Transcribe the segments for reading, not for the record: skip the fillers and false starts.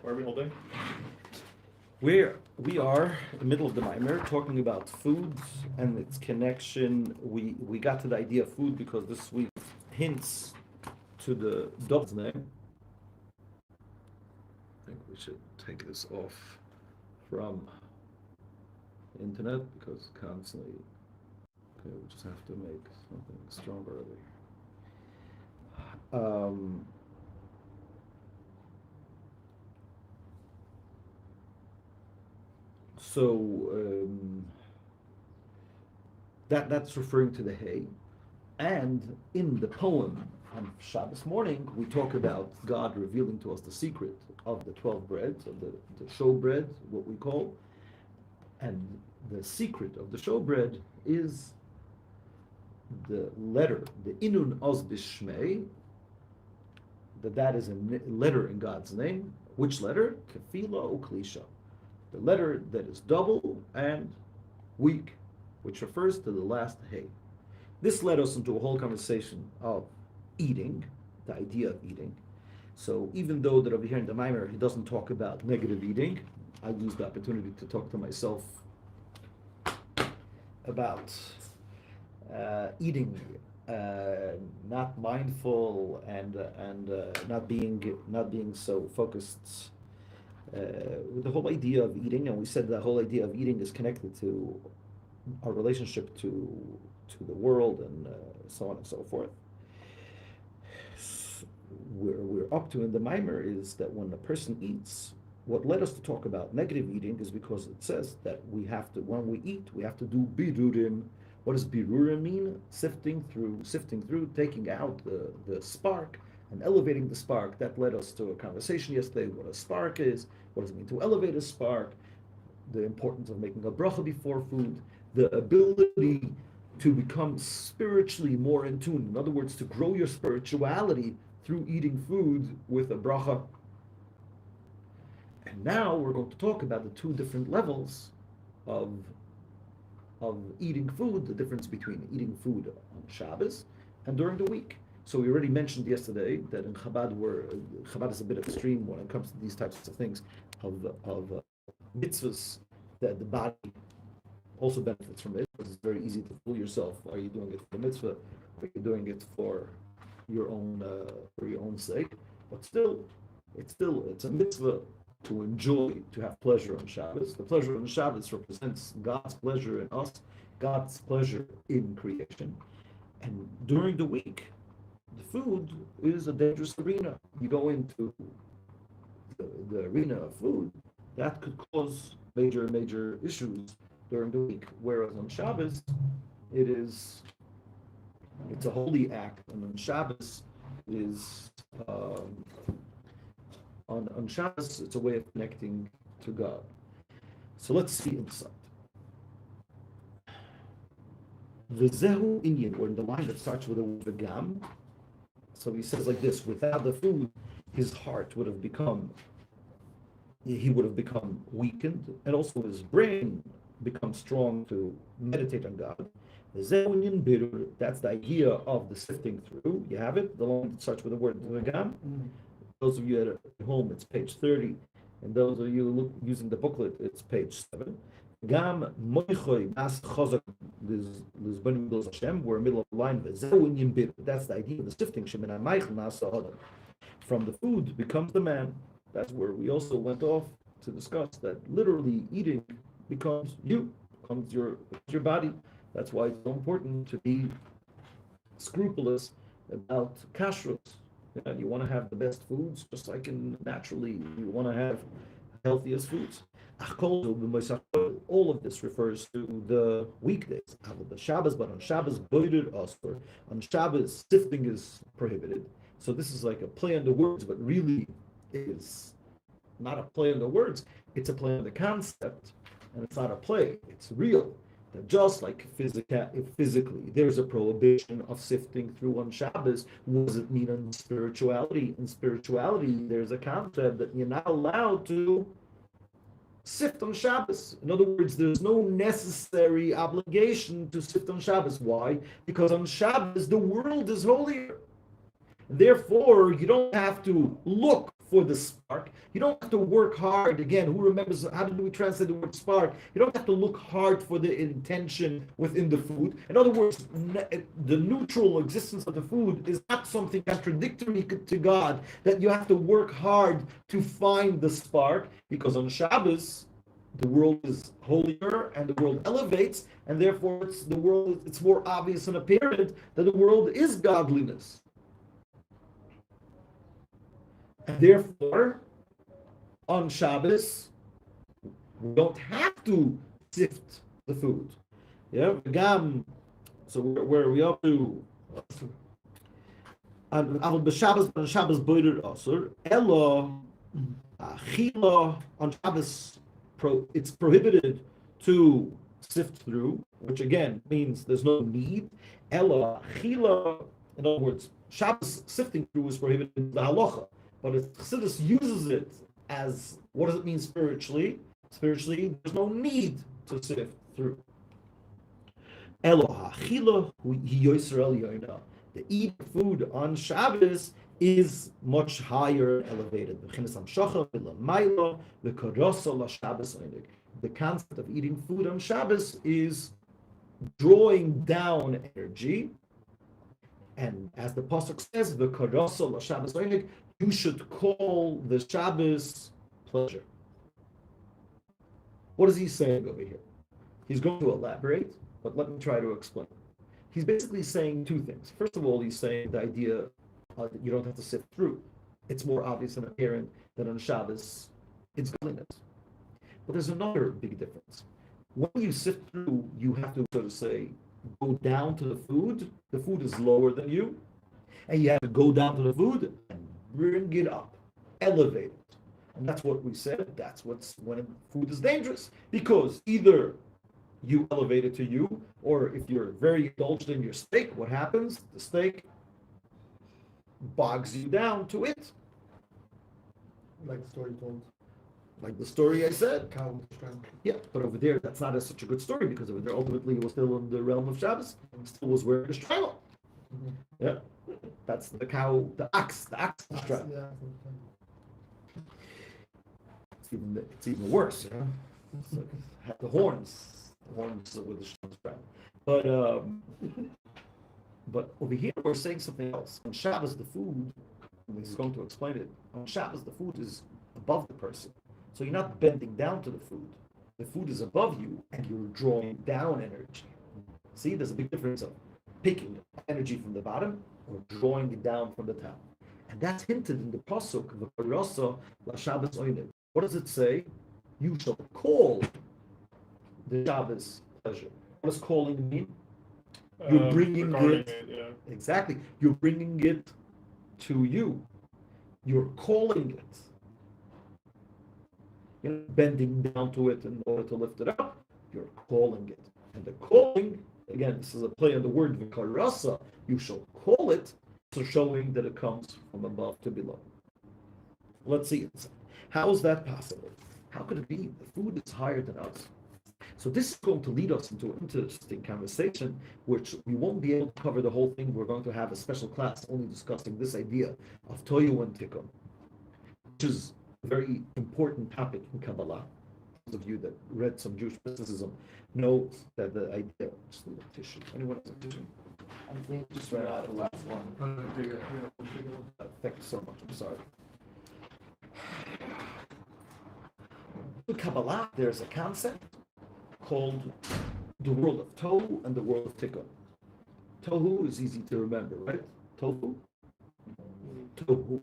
Where are we holding? We are in the middle of the Maimer talking about foods and its connection. We got to the idea of food because this week hints to the dog's name. I think we should take this off from the internet because constantly, okay, we just have to make something stronger. So that's referring to the hay. And in the poem on Shabbos morning, we talk about God revealing to us the secret of the 12 breads, of the showbread, what we call. And the secret of the showbread is the letter, the Inun Oz Bishmei, that is a letter in God's name. Which letter? Kefila Uklisha. The letter that is double and weak, which refers to the last hay. This led us into a whole conversation of eating, the idea of eating. So even though that over here in the Maimer he doesn't talk about negative eating, I used the opportunity to talk to myself about eating not mindful and not being so focused. With the whole idea of eating, and we said the whole idea of eating is connected to our relationship to the world and so on and so forth. Where we're up to in the Maimer is that when a person eats, what led us to talk about negative eating is because it says that we have to, when we eat, we have to do birurim. What does birurim mean? Sifting through, taking out the spark and elevating the spark. That led us to a conversation yesterday, what a spark is, what does it mean to elevate a spark, the importance of making a bracha before food, the ability to become spiritually more in tune. In other words, to grow your spirituality through eating food with a bracha. And now we're going to talk about the two different levels of eating food, the difference between eating food on Shabbos and during the week. So we already mentioned yesterday that in Chabad, Chabad is a bit extreme when it comes to these types of things, of mitzvahs, that the body also benefits from it, because it's very easy to fool yourself. Are you doing it for the mitzvah? Are you doing it for your own sake? But still, it's a mitzvah to enjoy, to have pleasure on Shabbos. The pleasure on Shabbos represents God's pleasure in us, God's pleasure in creation. And during the week, the food is a dangerous arena. You go into the arena of food, that could cause major issues during the week. Whereas on Shabbos, it's a holy act, and on Shabbos is on Shabbos it's a way of connecting to God. So let's see inside. V'zehu inyan, or in the line that starts with a v'gam. So he says like this: without the food, his heart would have become weakened, and also his brain becomes strong to meditate on God. That's the idea of the sifting through. You have it. The line that starts with the word v'gam. Those of you at home, it's page 30, and those of you using the booklet, it's page 7. Gam moichoy bas chazak lizbanim dos Hashem. We're in the middle of the line. That's the idea of the sifting. From the food becomes the man. That's where we also went off to discuss that literally eating becomes your body. That's why it's so important to be scrupulous about kashrut. You want to have the best foods, just like naturally you want to have healthiest foods. All of this refers to the weekdays. The Shabbos, but on Shabbos, on Shabbos, sifting is prohibited. So this is like a play on the words, but really is not a play on the words. It's a play on the concept, and it's not a play. It's real. That just like physically, there's a prohibition of sifting through on Shabbos. What does it mean on spirituality? In spirituality, there's a concept that you're not allowed to sift on Shabbos. In other words, there's no necessary obligation to sift on Shabbos. Why? Because on Shabbos, the world is holier. Therefore, you don't have to look for the spark. You don't have to work hard. Again, who remembers, how did we translate the word spark? You don't have to look hard for the intention within the food. In other words, the neutral existence of the food is not something contradictory to God, that you have to work hard to find the spark, because on Shabbos, the world is holier and the world elevates, and therefore it's more obvious and apparent that the world is godliness. And therefore, on Shabbos, we don't have to sift the food. Yeah, so where are we up to? On Shabbos boider asur, elo achila on Shabbos. It's prohibited to sift through, which again means there's no need. Elo achila, in other words, Shabbos sifting through is prohibited in the halacha. But Chassidus uses it as, what does it mean spiritually? Spiritually, there's no need to sift through. The eat food on Shabbos is much higher and elevated. The concept of eating food on Shabbos is drawing down energy. And as the Pasuk says, the Karasa Shabbos Oinig, you should call the Shabbos pleasure. What is he saying over here? He's going to elaborate, but let me try to explain. He's basically saying two things. First of all, he's saying the idea that you don't have to sift through. It's more obvious and apparent that on Shabbos, it's godliness. But there's another big difference. When you sift through, you have to, so to say, go down to the food. The food is lower than you, and you have to go down to the food and bring it up, elevate it. And that's what we said. That's when food is dangerous, because either you elevate it to you, or if you're very indulged in your steak, what happens? The steak bogs you down to it. Like the story told. Like the story I said. Cow. Yeah, but over there, that's not such a good story, because over there, ultimately, it was still in the realm of Shabbos. It still was wearing a straddle. Mm-hmm. Yeah, that's the cow, the ox straddle. Yeah. It's even worse. You know? It's like, had the horns with the straddle. But over here, we're saying something else. On Shabbos, the food, and he's going to explain it. On Shabbos, the food is above the person. So you're not bending down to the food. The food is above you, and you're drawing down energy. See, there's a big difference of picking energy from the bottom or drawing it down from the top. And that's hinted in the pasuk, V'karasa l'Shabbos oinev. What does it say? You shall call the Shabbos pleasure. What does calling mean? You're bringing it. Yeah. Exactly. You're bringing it to you. You're calling it. You're bending down to it in order to lift it up. You're calling it. And the calling, again, this is a play on the word v'karasa, you shall call it, so showing that it comes from above to below. Let's see. How is that possible? How could it be? The food is higher than us. So this is going to lead us into an interesting conversation, which we won't be able to cover the whole thing. We're going to have a special class only discussing this idea of toyu and tikkun, which is a very important topic in Kabbalah. Those of you that read some Jewish mysticism know that the idea. Just need a tissue. Anyone has a tissue? I think just right out the last one. Thank you so much. I'm sorry. In Kabbalah, there's a concept called the world of Tohu and the world of Tikkun. Tohu is easy to remember, right? Tohu? Tohu,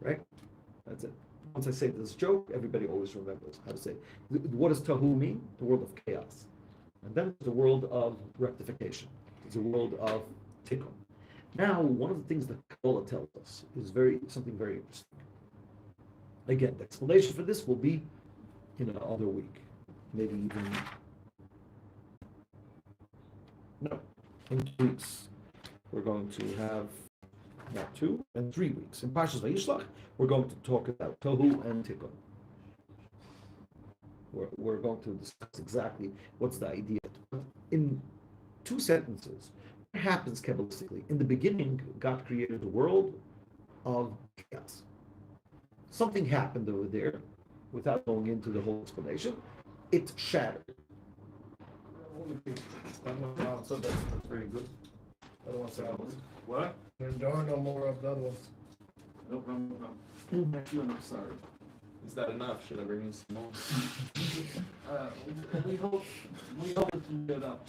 right? That's it. Once I say this joke, everybody always remembers how to say it. What does Tohu mean? The world of chaos. And then the world of rectification. It's the world of Tikkun. Now, one of the things that Kabbalah tells us is something very interesting. Again, the explanation for this will be in another week. Maybe even in 2 weeks. We're going to have not 2 and 3 weeks. In Parshat Vayishlach, we're going to talk about Tohu and Tikkun. We're going to discuss exactly what's the idea. In 2 sentences, what happens Kabbalistically? In the beginning, God created the world of chaos. something happened over there, without going into the whole explanation. It shattered. So that's very good. I don't want to say What? there are no more of the other ones. No problem, no problem. Thank you, and I'm sorry. Is that enough? Should I bring you some more? We hope it can get up.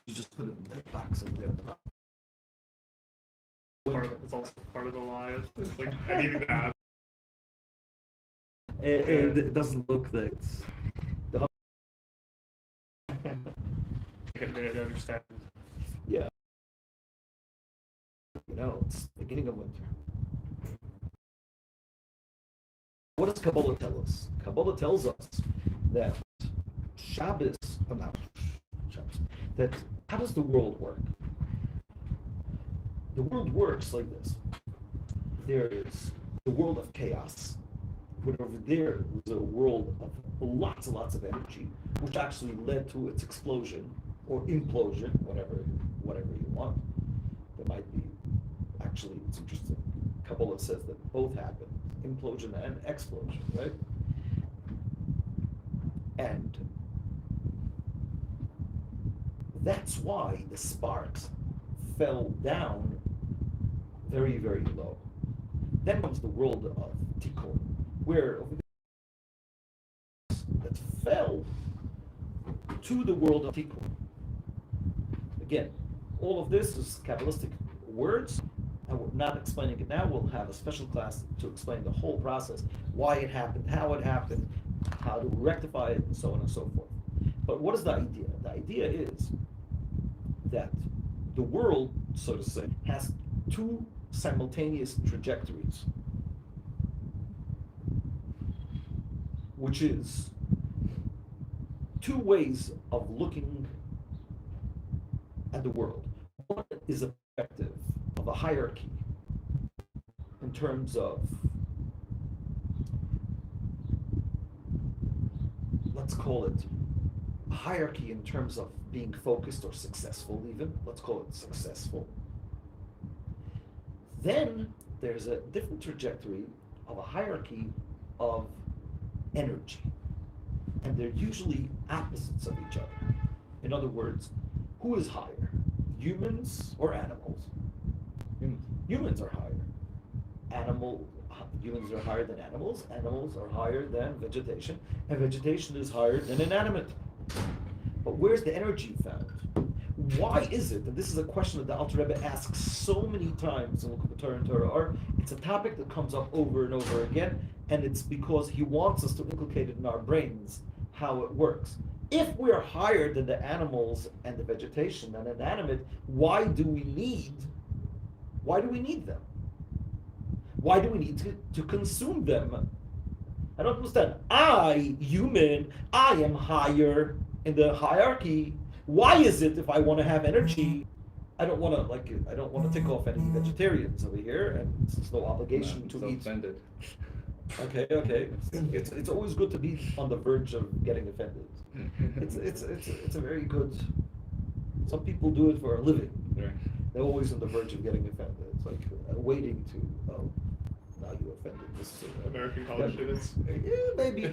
You just put it in that box in there. It's also part of the lie. It's like I needed to add. It doesn't look that it's I understand. yeah. It's beginning of winter. What does Kabbalah tell us? Kabbalah tells us that Shabbos, that how does the world work? The world works like this. There is the world of chaos, where over there was a world of lots and lots of energy, which actually led to its explosion or implosion, whatever you want. There might be, actually, it's interesting. Kabbalah says that both happen, implosion and explosion, right? And that's why the sparks fell down very, very low. Then comes the world of Tikkun, where that fell to the world of Tikkun. Again, all of this is Kabbalistic words, and we're not explaining it now. We'll have a special class to explain the whole process, why it happened, how to rectify it, and so on and so forth. But what is the idea? The idea is that the world, so to say, has two simultaneous trajectories, which is two ways of looking at the world. One is a perspective of a hierarchy in terms of, let's call it a hierarchy in terms of being focused or successful even. Let's call it successful. Then there's a different trajectory of a hierarchy of energy. And they're usually opposites of each other. In other words, who is higher? Humans or animals? Humans are higher. Humans are higher than animals. Animals are higher than vegetation. And vegetation is higher than inanimate. But where's the energy found? Why is it, and this is a question that the Alter Rebbe asks so many times in the Torah and Torah Ohr, it's a topic that comes up over and over again, and it's because he wants us to inculcate it in our brains how it works. If we are higher than the animals and the vegetation and inanimate, why do we need them? Why do we need to consume them? I don't understand. I, human, I am higher in the hierarchy. Why is it if I want to have energy, I don't want to tick off any vegetarians over here, and there's no obligation to eat. Offended. Okay. It's always good to be on the verge of getting offended. It's a very good. Some people do it for a living. Right. They're always on the verge of getting offended. It's like waiting to. Oh, now you offended this. American college students. Yeah, maybe.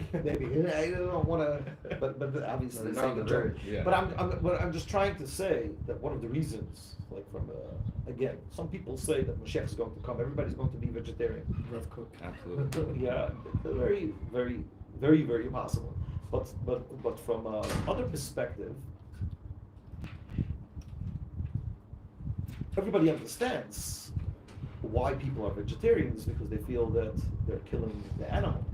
I don't want to, but obviously it's not a joke. Yeah. But I'm just trying to say that one of the reasons, like from again, some people say that Mashiach is going to come. Everybody's going to be vegetarian. Rough cook. Absolutely. Yeah, very, very, very, very possible. But from other perspective, everybody understands why people are vegetarians, because they feel that they're killing the animal.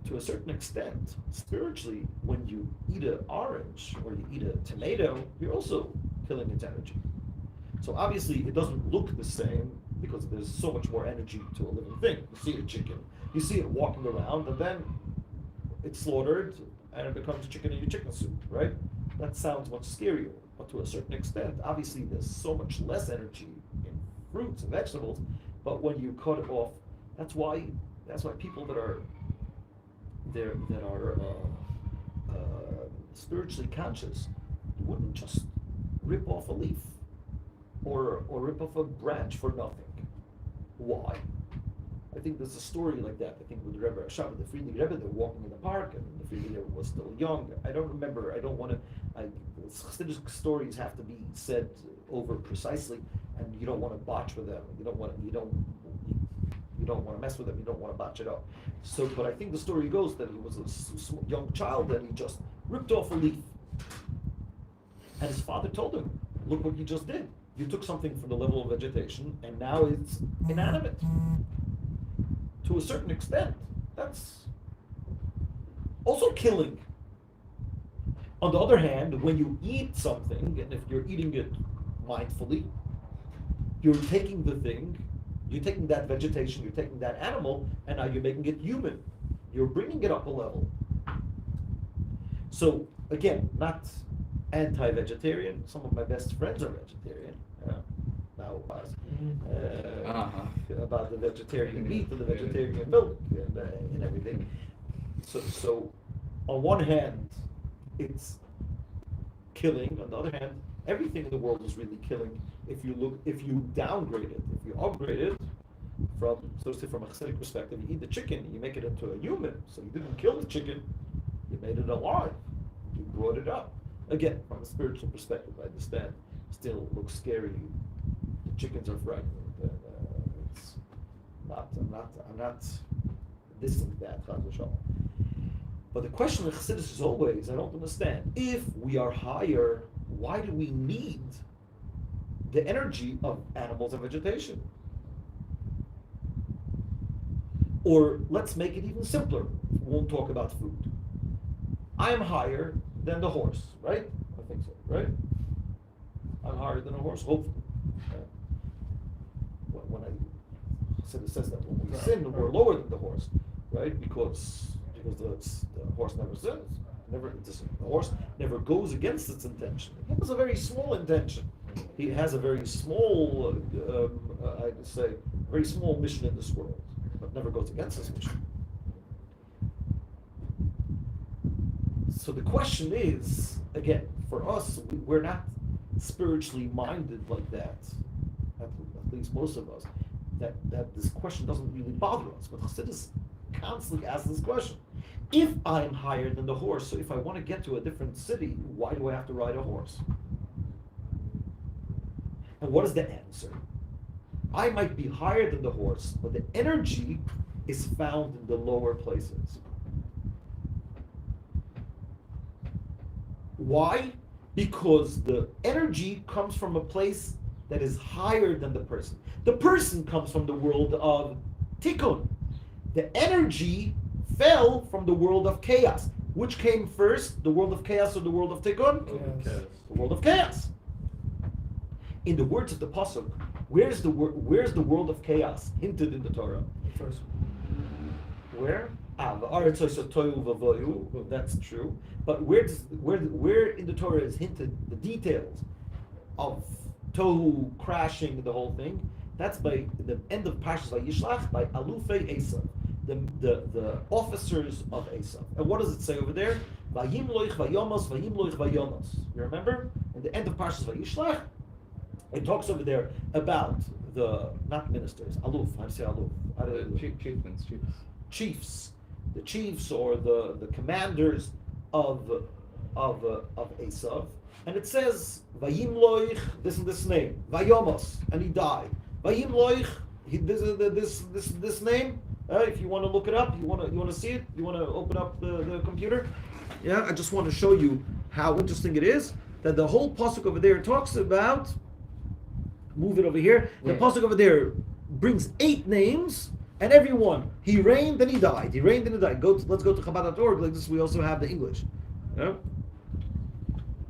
To a certain extent, spiritually, when you eat an orange or you eat a tomato, you're also killing its energy. So obviously it doesn't look the same because there's so much more energy to a living thing. You see a chicken, you see it walking around, and then it's slaughtered and it becomes chicken in your chicken soup, right? That sounds much scarier. But to a certain extent, obviously there's so much less energy in fruits and vegetables, but when you cut it off, that's why people that are spiritually conscious wouldn't just rip off a leaf or rip off a branch for nothing. Why? I think there's a story like that. I think with Rebbe Rashab, the Friedrich Rebbe, they're walking in the park, and the Friedrich Rebbe was still young. I don't remember. I don't want to. Chassidus stories have to be said over precisely, and you don't want to botch with them. You don't want to mess with them. You don't want to botch it up. So, but I think the story goes that he was a young child and he just ripped off a leaf, and his father told him, "Look what you just did. You took something from the level of vegetation, and now it's inanimate." To a certain extent, that's also killing. On the other hand, when you eat something, and if you're eating it mindfully, you're taking the thing, you're taking that vegetation, you're taking that animal, and now you're making it human. You're bringing it up a level. So, again, not anti-vegetarian. Some of my best friends are vegetarian. Now, about the vegetarian meat and the vegetarian milk and everything. So, on one hand, it's killing. On the other hand, everything in the world is really killing. If you downgrade it, if you upgrade it, from so to say from a Chassidic perspective, you eat the chicken, you make it into a human. So you didn't kill the chicken, you made it alive. You brought it up. Again, from a spiritual perspective, I understand. Still looks scary. The chickens are frightened. It's not. I'm not dissing that. But the question of Chassidus is always, I don't understand. If we are higher, why do we need the energy of animals and vegetation? Or let's make it even simpler. We won't talk about food. I am higher than the horse, right? I think so, right? I'm higher than a horse, hopefully. When Chassidus says that when we sin, we're lower than the horse, right? Because the horse never sins. The horse never goes against its intention. It has a very small intention. He has a very small, I'd say, very small mission in this world, but never goes against his mission. So the question is, again, for us, we're not spiritually minded like that. At least most of us. That this question doesn't really bother us. But Chassidus constantly asks this question. If I'm higher than the horse, so if I want to get to a different city, why do I have to ride a horse? And what is the answer? I might be higher than the horse, but the energy is found in the lower places. Why? Because the energy comes from a place that is higher than the person. The person comes from the world of tikkun. The energy fell from the world of chaos. Which came first, the world of chaos or the world of tikkun? Chaos. The world of chaos. In the words of the pasuk, where's the world of chaos hinted in the Torah? First. Where? That's true. But where in the Torah is hinted the details of tohu, crashing, the whole thing? That's by the end of Parshat Vayishlach, by Alufei Esav, the officers of Esav. And what does it say over there? Vayim loich vayomos, vayim loich vayomos. You remember? In the end of Parshat Vayishlach, it talks over there about the, not ministers, aluf, how do you say aluf? Chiefs. The chiefs or the commanders of Esav. And it says, Vayim loich, this and this name, Vayomos, and he died. Vayim loich, this name, if you want to look it up, you want to see it, you want to open up the computer. Yeah, I just want to show you how interesting it is that the whole pasuk over there talks about, move it over here, the pasuk over there brings 8 names, and everyone, he reigned and he died, he reigned and he died. Let's go to Torah Ohr, like this we also have the English. Yeah?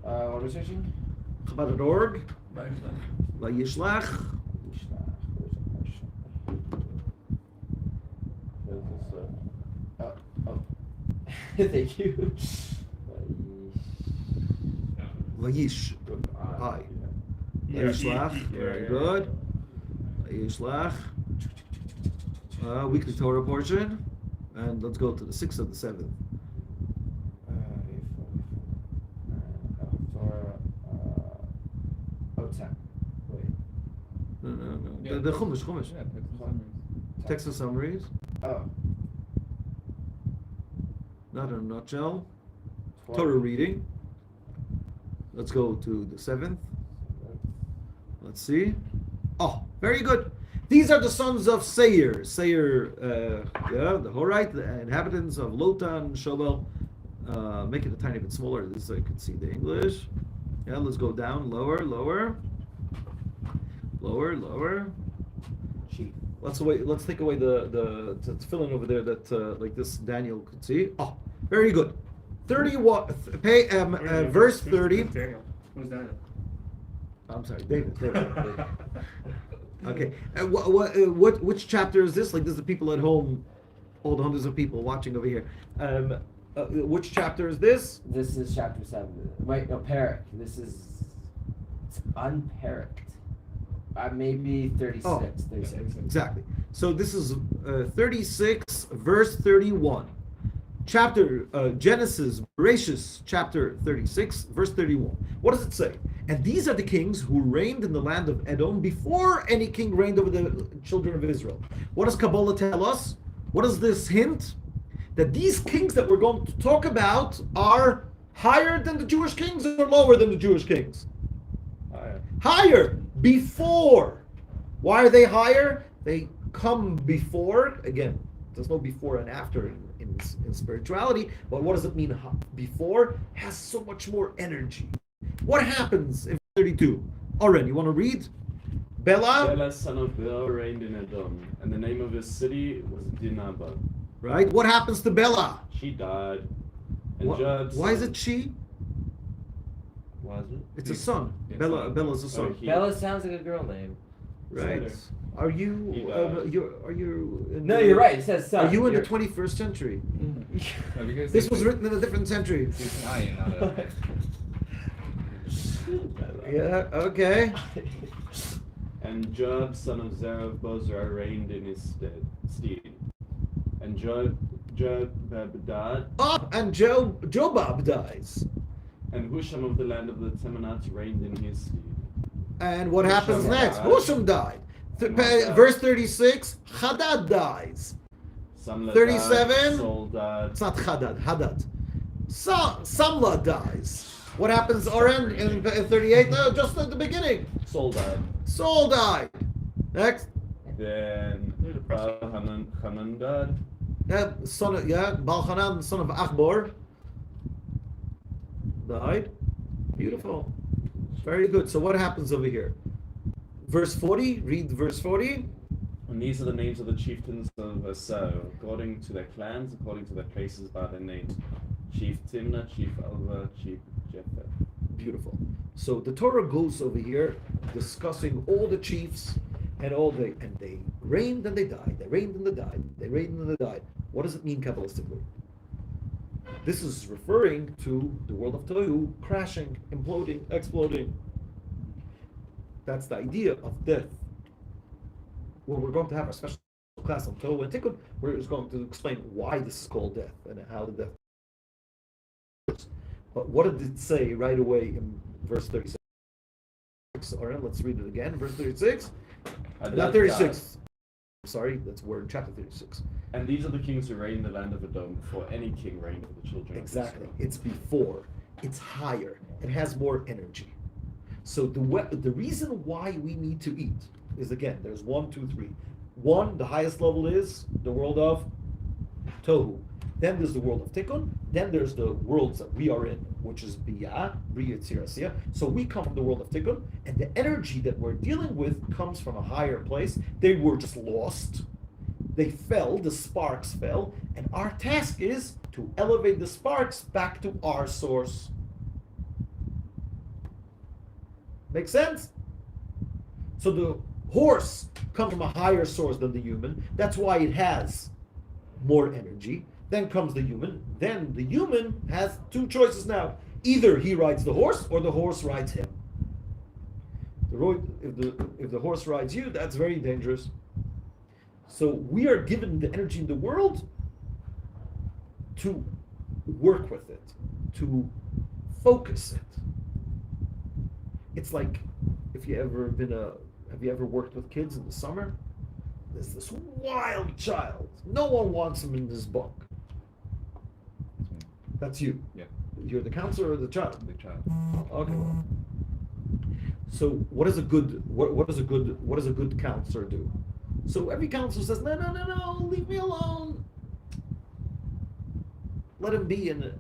What are we searching? Torah Ohr, Vayishlach. Thank you. Vayish. Hi. Vayishlach. Very good. Vayishlach. Weekly Torah portion. And let's go to the 6th of the 7th. Torah. 10. Wait. the Chumash. Yeah, Text and summaries. Oh. Not in a nutshell. Torah reading. Let's go to the 7th. Let's see. Oh, very good. These are the sons of Seir. Seir, the Horite, the inhabitants of Lotan, Shobel. Make it a tiny bit smaller. This so I could see the English. Yeah, let's go down. Lower. Chief. Let's take away the filling over there that like this Daniel could see. Oh, very good. 31. Verse 30. Daniel. Who's Daniel? I'm sorry, David. Okay. Which chapter is this? Like, there's the people at home, all the hundreds of people watching over here. Which chapter is this? This is chapter 7. Wait, no, Parak. It's unparaked. Maybe 36. Oh, 36. Exactly. So this is 36, verse 31. Chapter Genesis, Bereshis, chapter 36, verse 31. What does it say? And these are the kings who reigned in the land of Edom before any king reigned over the children of Israel. What does Kabbalah tell us? What is this hint? That these kings that we're going to talk about are higher than the Jewish kings or lower than the Jewish kings? Higher. Before. Why are they higher? They come before. Again, there's no before and after in spirituality, but what does it mean? Before has so much more energy. What happens in 32? Oren, you want to read? Bela? Bela, son of Beor, reigned in Edom, and the name of his city was Dinaba. Right? What happens to Bela? She died. And Judd, Why is it she? Why is it? It's a son. It's Bella's a son. Oh, he- Bella sounds like a girl name. Right? Later. Are you? He died. Are you? No, you're right. It says son. Are you in the You're- 21st century? No, because This was written in a different century. It's Italian, not a... Yeah. Okay. And Judd, son of Zerah Bozrah, reigned in his stead. And Jobab died, Oh, and Jobab dies. and Husham of the land of the Temanats reigned in his stead. And what happens Husham next? died. Husham died. Died. Verse 36. Hadad dies. Samla 37. died, Saul died. It's not Hadad. Hadad. Samla dies. What happens, Oren, in 38? No, just at the beginning. Saul died. Saul died. Next. Then Hanan died. Son of Balchanan, son of Achbor, died. Beautiful. Very good. So what happens over here? Verse 40. Read verse 40. And these are the names of the chieftains of Esau, according to their clans, according to their places by their names. Chief Timnah, Chief Alva, Chief Jephthah. Beautiful. So the Torah goes over here discussing all the chiefs and they reigned and they died. They reigned and they died. They reigned and they died. What does it mean Kabbalistically? This is referring to the world of Tohu crashing, imploding, exploding. That's the idea of death. Well, we're going to have a special class on Tohu and Tikkun. We're just going to explain why this is called death and how the death works. But what did it say right away in verse 36? All right, let's read it again. Verse 36. Not 36. Sorry, that's word chapter 36. And these are the kings who reigned in the land of Edom before any king reigned over the children Exactly. of Israel. It's before. It's higher. It has more energy. So the reason why we need to eat is, again, there's 1, 2, 3. 1, the highest level is the world of Tohu. Then there's the world of Tikkun. Then there's the worlds that we are in, which is Biyah, Bria, Tzirasiyah. So we come from the world of Tikkun, and the energy that we're dealing with comes from a higher place. They were just lost. They fell, the sparks fell, and our task is to elevate the sparks back to our source. Make sense? So the horse comes from a higher source than the human. That's why it has more energy. Then comes the human. Then the human has two choices now. Either he rides the horse or the horse rides him. If the horse rides you, that's very dangerous. So we are given the energy in the world to work with it, to focus it. It's like if you ever Have you ever worked with kids in the summer? There's this wild child. No one wants him in this bunk. That's you. Yeah. You're the counselor or the child? The child. Okay. Well. So what does a good counselor do? So every counselor says, no, leave me alone. Let him be in a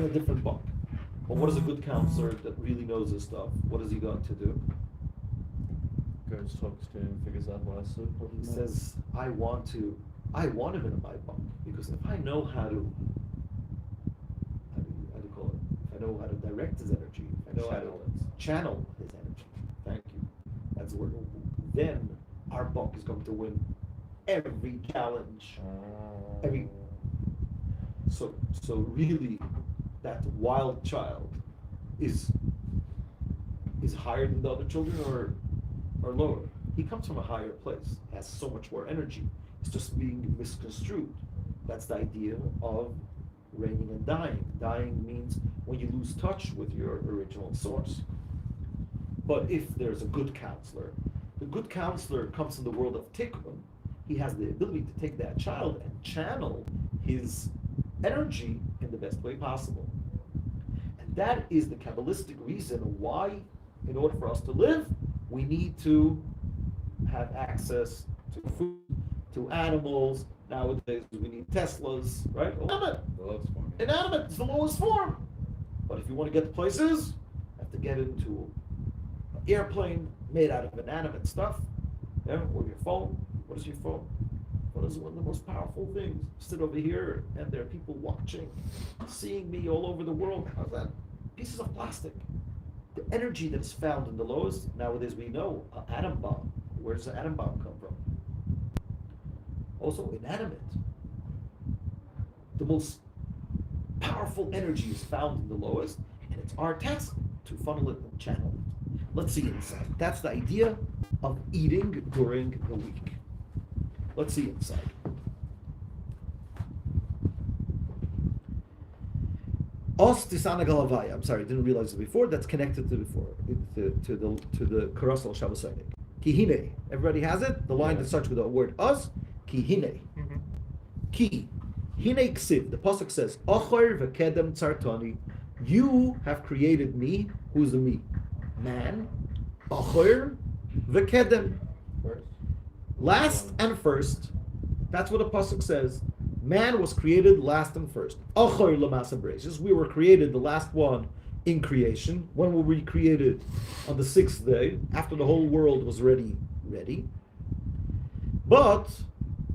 different bunk. But what is a good counselor that really knows his stuff? What is he going to do? Goes, talks to him, figures out what I said. He says, I want him in my bunk, because if I know how to call it, if I know how to direct his energy, if I know how to channel his energy, thank you, that's the word, then our bunk is going to win every challenge, so really, that wild child is higher than the other children or lower. He comes from a higher place, has so much more energy. It's just being misconstrued. That's the idea of reigning and dying. Dying means when you lose touch with your original source. But if there's a good counselor, the good counselor comes from the world of tikkun. He has the ability to take that child and channel his energy in the best way possible. And that is the Kabbalistic reason why, in order for us to live, we need to have access to food, to animals. Nowadays, we need Teslas, right? Inanimate. The lowest form. Inanimate is the lowest form. But if you want to get to places, you have to get into an airplane made out of inanimate stuff. Yeah? Or your phone. What is your phone? What is one of the most powerful things? Sit over here, and there are people watching, seeing me all over the world. How's that? Pieces of plastic. The energy that is found in the lowest, nowadays we know, an atom bomb. Where does the atom bomb come from? Also inanimate. The most powerful energy is found in the lowest, and it's our task to funnel it and channel it. Let's see inside. That's the idea of eating during the week. Let's see inside. I'm sorry, I didn't realize it before. That's connected to the Karasal Shabbos Sadiq. Kihine. Everybody has it? The line that starts with the word us. Kihine. Ki. Hine ksiv. The pasuk says, Achor v'kedem tzartani. You have created me. Who's the me? Man. Achor v'kedem. Last and first. That's what the pasuk says. Man was created last and first. Achor l'masa bereishis. We were created the last one in creation. When were we created? On the sixth day, after the whole world was ready. But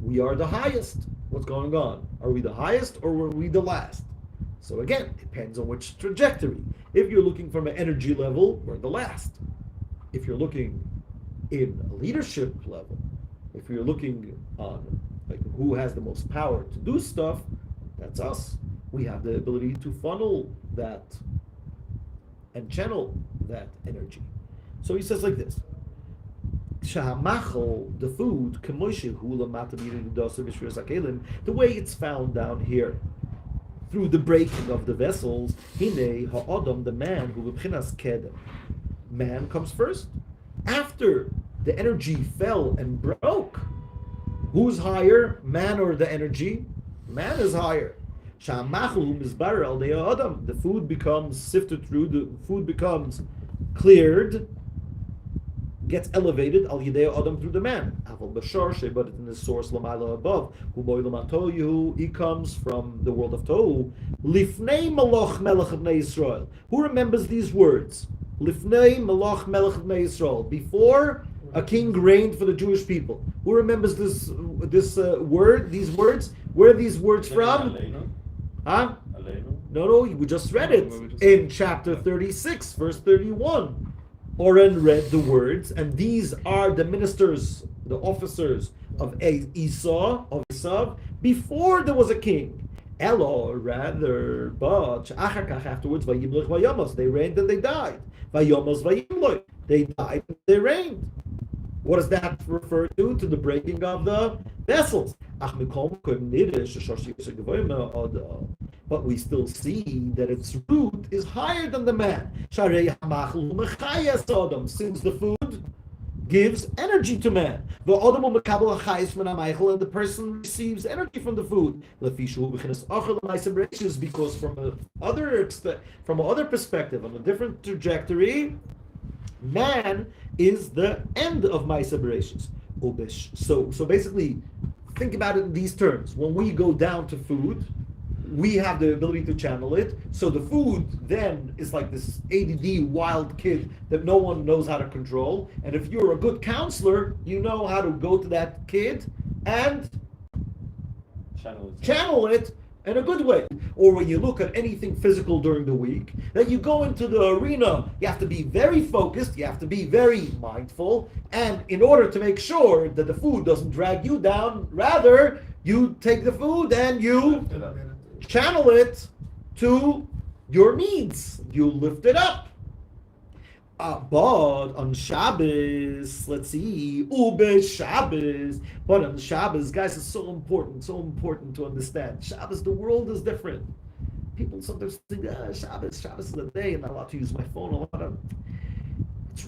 we are the highest. What's going on? Are we the highest or were we the last? So again, it depends on which trajectory. If you're looking from an energy level, we're the last. If you're looking in a leadership level, if you're looking on like who has the most power to do stuff, that's us. We have the ability to funnel that and channel that energy. So he says like this. The food, the way it's found down here, through the breaking of the vessels, the man who man comes first. After the energy fell and broke, who's higher, man or the energy? Man is higher. The food becomes sifted through, the food becomes cleared, gets elevated al yidei adam through the man. But in the source lamayla above, he comes from the world of Tohu. Lifnei malach melech bnei Yisrael. Who remembers these words? Lifnei malach melech bnei Yisrael. Before a king reigned for the Jewish people. Who remembers this word? These words? Where are these words from? Huh? No, we just read it in chapter 36, verse 31. Oren read the words, and these are the ministers, the officers of Esau, of Esav, before there was a king. Elo, rather, but afterwards, Vayimloch Vayamos, they reigned and they died. Vayamos Vayimloch, they died and they reigned. What does that refer to? To the breaking of the vessels. but we still see that its root is higher than the man. Since the food gives energy to man. And the person receives energy from the food. Because from another perspective, on a different trajectory, man is the end of Ma'aser Bereshis. So basically, think about it in these terms. When we go down to food, we have the ability to channel it. So the food then is like this ADD wild kid that no one knows how to control. And if you're a good counselor, you know how to go to that kid and channel it in a good way. Or when you look at anything physical during the week, that you go into the arena, you have to be very focused, you have to be very mindful, and in order to make sure that the food doesn't drag you down, rather you take the food and you channel it to your needs. You lift it up. But on Shabbos, let's see, Ube Shabbos. But on Shabbos, guys, it's so important to understand. Shabbos, the world is different. People sometimes think, Shabbos is the day, and I'm allowed to use my phone a lot. It's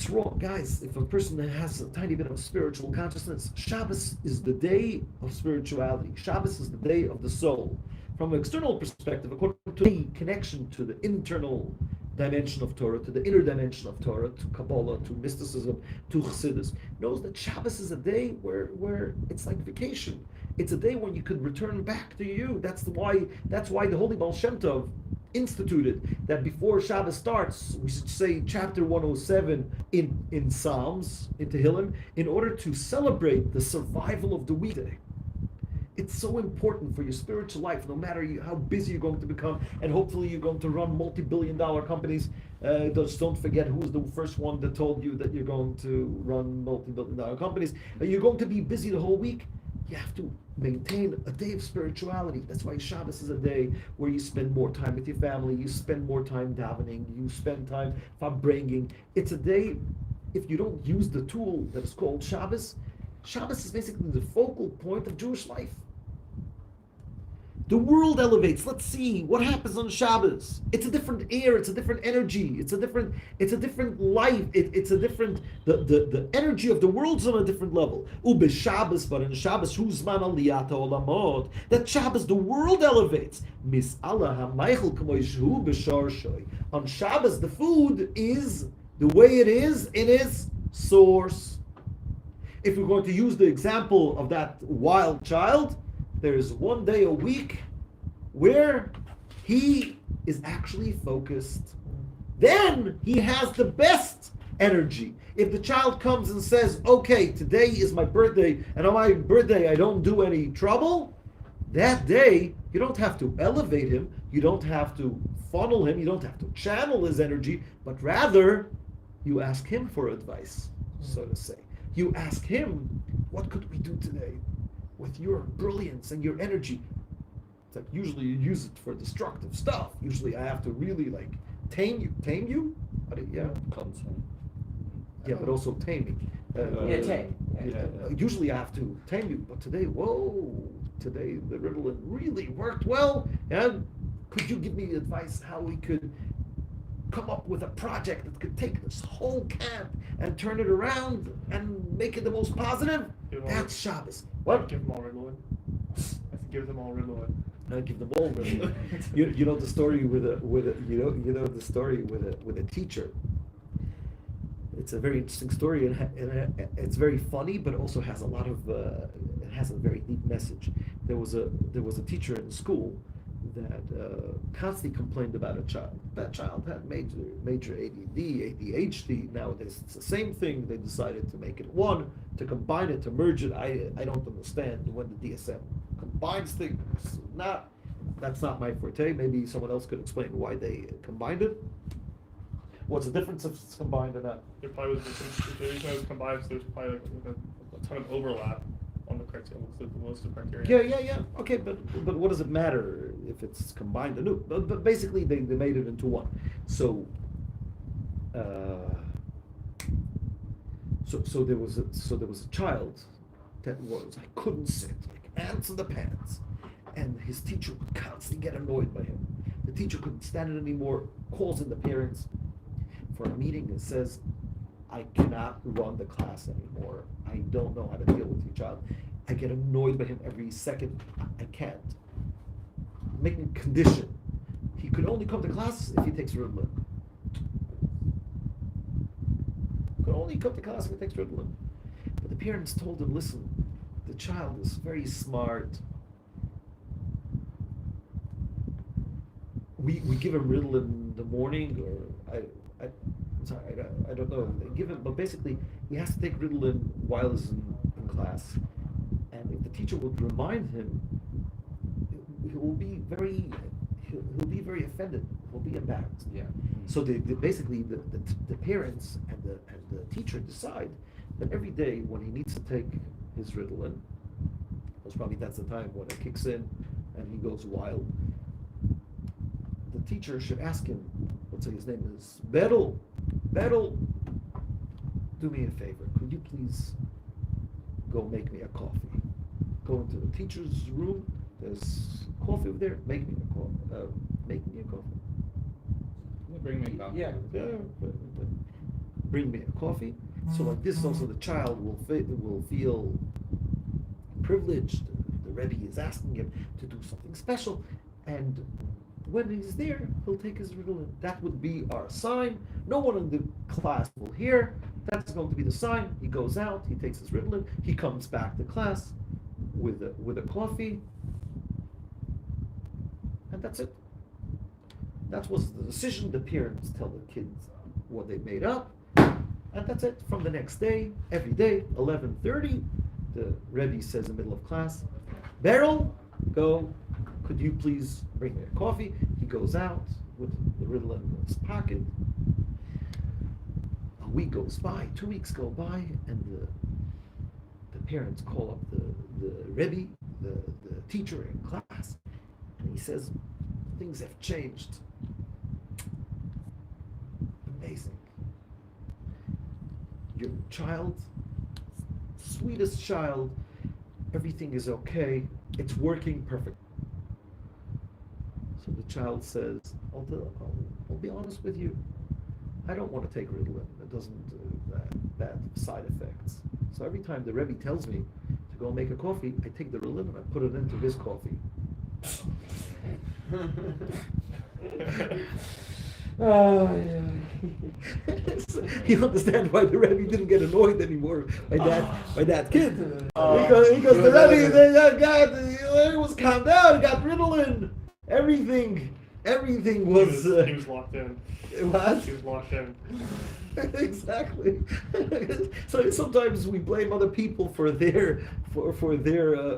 wrong, guys. If a person has a tiny bit of spiritual consciousness, Shabbos is the day of spirituality. Shabbos is the day of the soul. From an external perspective, according to the connection to the internal dimension of Torah, to the inner dimension of Torah, to Kabbalah, to mysticism, to Chassidus, knows that Shabbos is a day where it's like vacation. It's a day when you could return back to you. That's why the Holy Baal Shem Tov instituted that before Shabbos starts, we should say chapter 107 in Psalms, in Tehillim, in order to celebrate the survival of the weekday. It's so important for your spiritual life, no matter how busy you're going to become, and hopefully you're going to run multi-billion-dollar companies. Just don't forget who's the first one that told you that you're going to run multi-billion-dollar companies. You're going to be busy the whole week. You have to maintain a day of spirituality. That's why Shabbos is a day where you spend more time with your family, you spend more time davening, you spend time bringing. It's a day, if you don't use the tool that is called Shabbos is basically the focal point of Jewish life. The world elevates. Let's see what happens on Shabbos. It's a different air. It's a different energy. It's a different life. It's a different. The energy of the world's on a different level. Ube Shabbos, but in Shabbos, Huzman Aliyata Olamot. That Shabbos, the world elevates. Mis Allah HaMeichel K'moishu B'Sharshoy. On Shabbos, the food is the way it is in its source. If we're going to use the example of that wild child, there's one day a week where he is actually focused. Then he has the best energy. If the child comes and says, okay, today is my birthday, and on my birthday I don't do any trouble, that day you don't have to elevate him, you don't have to funnel him, you don't have to channel his energy, but rather you ask him for advice, so to say. You ask him, what could we do today with your brilliance and your energy? It's like usually you use it for destructive stuff. Usually I have to really tame you. Yeah. Yeah, but also taming. Tame. Usually I have to tame you, but today the Ritalin really worked well. And could you give me advice how we could come up with a project that could take this whole camp and turn it around and make it the most positive? That's Shabbos. What? Give them all Ritalin. I said give them all Ritalin. No, give them all Ritalin. you know the story with a teacher. It's a very interesting story, and it's very funny, but also has a lot of it has a very deep message. There was a teacher in school that constantly complained about a child. That child had major ADD, ADHD. Nowadays it's the same thing. They decided to make it one, to combine it, to merge it. I don't understand when the DSM combines things. That's not my forte. Maybe someone else could explain why they combined it. What's the difference if it's combined or not? There probably was the reason it was combined, so there's probably a ton of overlap on the criteria, the list of criteria. Yeah. Okay, but what does it matter if it's combined or no? But basically, they made it into one. So there was a child that couldn't sit, like ants in the pants, and his teacher would constantly get annoyed by him. The teacher couldn't stand it anymore, calls in the parents for a meeting and says, I cannot run the class anymore. I don't know how to deal with your child. I get annoyed by him every second. I can't. Making a condition. He could only come to class if he takes Ritalin. Could only come to class if he takes Ritalin. But the parents told him, listen, the child is very smart. We give him Ritalin in the morning, or I'm sorry, I don't know. They give him, but basically he has to take Ritalin while he's in class. And if the teacher would remind him, he will be very offended. He'll be embarrassed. Yeah. So basically the parents and the teacher decide that every day when he needs to take his Ritalin, that's the time when it kicks in and he goes wild. The teacher should ask him, let's say his name is Berel, do me a favor, could you please go make me a coffee? Go into the teacher's room, there's coffee over there, make me a coffee. Bring me coffee. Yeah. Bring me a coffee. So like this also the child will feel privileged. The Rebbe is asking him to do something special, and when he's there, he'll take his Ritalin. That would be our sign. No one in the class will hear. That's going to be the sign. He goes out, he takes his Ritalin, he comes back to class with a coffee, and that's it. That was the decision. The parents tell the kids what they made up, and that's it. From the next day, every day, 11:30, the Rebbe says in the middle of class, Berel, go. Could you please bring me a coffee? He goes out with the Ritalin in his pocket. A week goes by, 2 weeks go by, and the parents call up the Rebbe, the teacher in class, and he says, things have changed. Amazing. Your child, sweetest child, everything is okay. It's working perfect. So the child says, I'll be honest with you. I don't want to take Ritalin. It doesn't do bad side effects. So every time the Rebbe tells me to go make a coffee, I take the Ritalin and I put it into his coffee. Oh, yeah. So you understand why the Rebbe didn't get annoyed anymore by that kid. Because the Rebbe, it was calmed down, got Ritalin. Everything was... he was locked in. What? He was locked in. Exactly. So sometimes we blame other people for their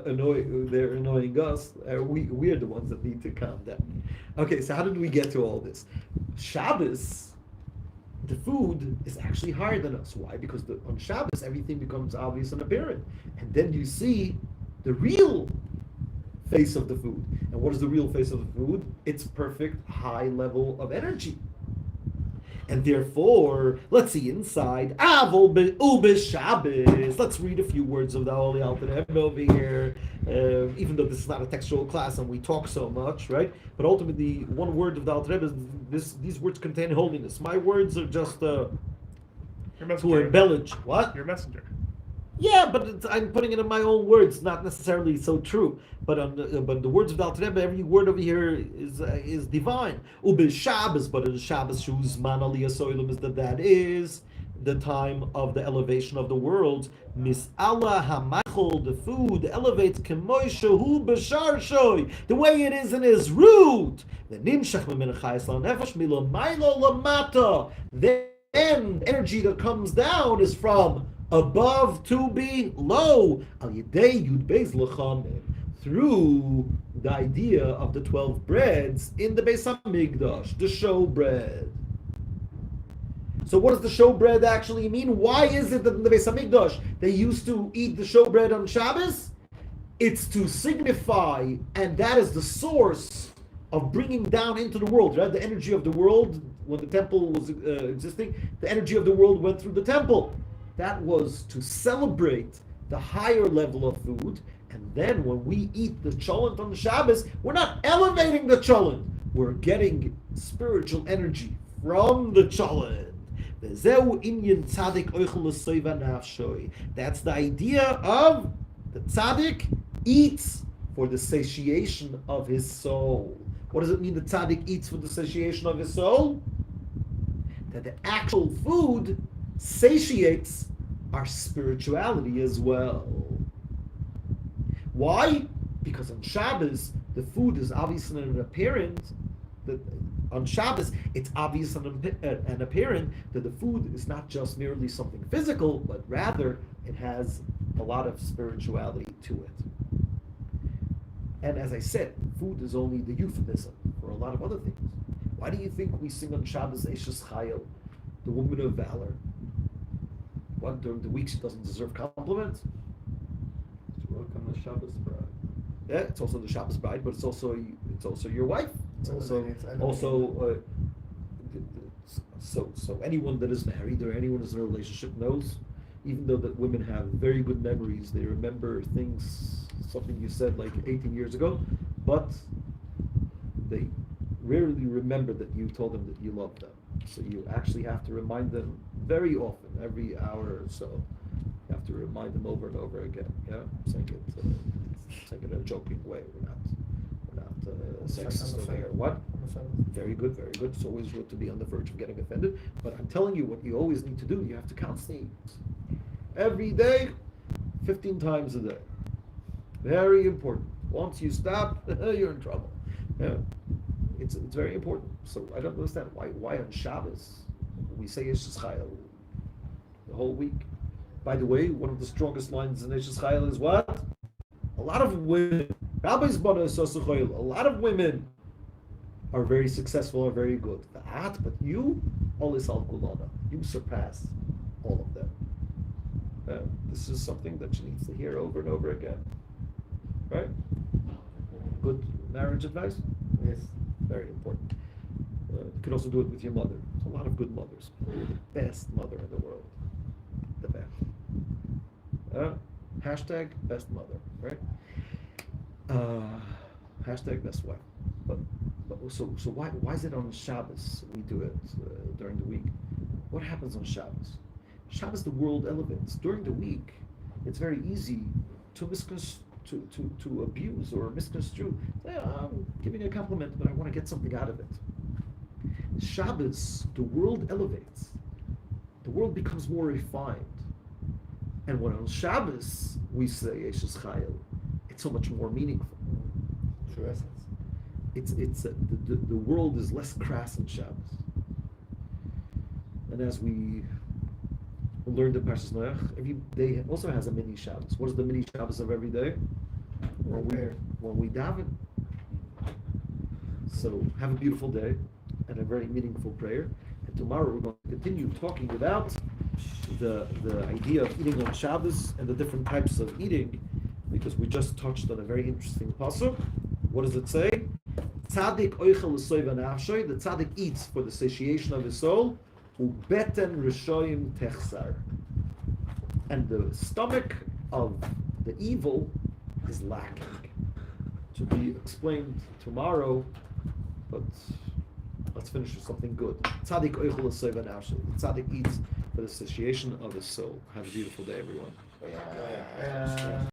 annoying us. We are the ones that need to calm down. Okay, so how did we get to all this? Shabbos, the food is actually higher than us. Why? Because on Shabbos everything becomes obvious and apparent, and then you see the real face of the food. And what is the real face of the food? It's perfect high level of energy. And therefore, let's see inside. Avol be'ubis Shabbos. Let's read a few words of the Holy Alter Rebbe over here. Even though this is not a textual class and we talk so much, right? But ultimately, one word of the Alter Rebbe is these words contain holiness. My words are just to embellish. What? Your messenger. Yeah, but I'm putting it in my own words, not necessarily so true. But but the words of the Alter Rebbe, every word over here is divine. Ubil Shabbos, but in Shabbos, whose man aliyas oilam is that is the time of the elevation of the world. Mis Allah hamachol, the food elevates kemoisha hu b'shar shoy, the way it is in his root. The nimshach min chayes la nefesh milo mailo lamata. Then energy that comes down is from above to below, al yedei yud beis lechamim, through the idea of the 12 breads in the Beis Hamikdash, the show bread. So what does the show bread actually mean? Why is it that in the Beis Hamikdash they used to eat the show bread on Shabbos? It's to signify, and that is the source of bringing down into the world, right? The energy of the world, when the temple was existing, the energy of the world went through the temple. That was to celebrate the higher level of food And then when we eat the cholent on the Shabbos, we're not elevating the cholent. We're getting spiritual energy from the cholent. That's the idea of the tzaddik eats for the satiation of his soul. What does it mean the tzaddik eats for the satiation of his soul? That the actual food satiates our spirituality as well. Why? Because on Shabbos, the food is obvious and apparent. On Shabbos, it's obvious and apparent that the food is not just merely something physical, but rather it has a lot of spirituality to it. And as I said, food is only the euphemism for a lot of other things. Why do you think we sing on Shabbos Eshes Chayil, the woman of valor? What, during the week she doesn't deserve compliments? Welcome the Shabbos bride. Yeah, it's also the Shabbos bride, but it's also your wife. It's so anyone that is married or anyone that's in a relationship knows, even though that women have very good memories, they remember things, something you said like 18 years ago, but they rarely remember that you told them that you love them. So you actually have to remind them very often, every hour or so. You have to remind them over and over again. Yeah, saying it in a joking way. We're not sexist over here. What? Very good, very good. It's always good to be on the verge of getting offended. But I'm telling you, what you always need to do, you have to constantly, every day, 15 times a day. Very important. Once you stop, you're in trouble. Yeah, it's very important. So I don't understand why on Shabbos we say Eshes Chayil the whole week. By the way, one of the strongest lines in Eshes Chayil is what? A lot of women, a lot of women are very successful, are very good. But you, you surpass all of them. This is something that she needs to hear over and over again. Right? Good marriage advice? Yes. Very important. You can also do it with your mother. There's a lot of good mothers. You're the best mother in the world. The best. Hashtag best mother, right? Hashtag best wife. But so why is it on Shabbos we do it during the week? What happens on Shabbos? Shabbos the world elevates. During the week, it's very easy to to abuse or misconstrue. Say, I'm giving you a compliment, but I want to get something out of it. Shabbos, the world elevates. The world becomes more refined. And when on Shabbos we say Eshes Chayil, it's so much more meaningful. True essence. The world is less crass in Shabbos. And as we learned in Parshat Noach, every day also has a mini Shabbos. What is the mini Shabbos of every day? When we daven. So have a beautiful day and a very meaningful prayer. And tomorrow we're going to continue talking about the idea of eating on Shabbos and the different types of eating, because we just touched on a very interesting pasuk. What does it say? Tzaddik oichel l'soiva nafshoy. The tzaddik eats for the satiation of his soul. Ubeten rishoyim techsar. And the stomach of the evil is lacking. To be explained tomorrow, but let's finish with something good. Tzaddik oichel l'soiva nafshoy. The tzaddik eats for the satiation of his soul. Have a beautiful day, everyone.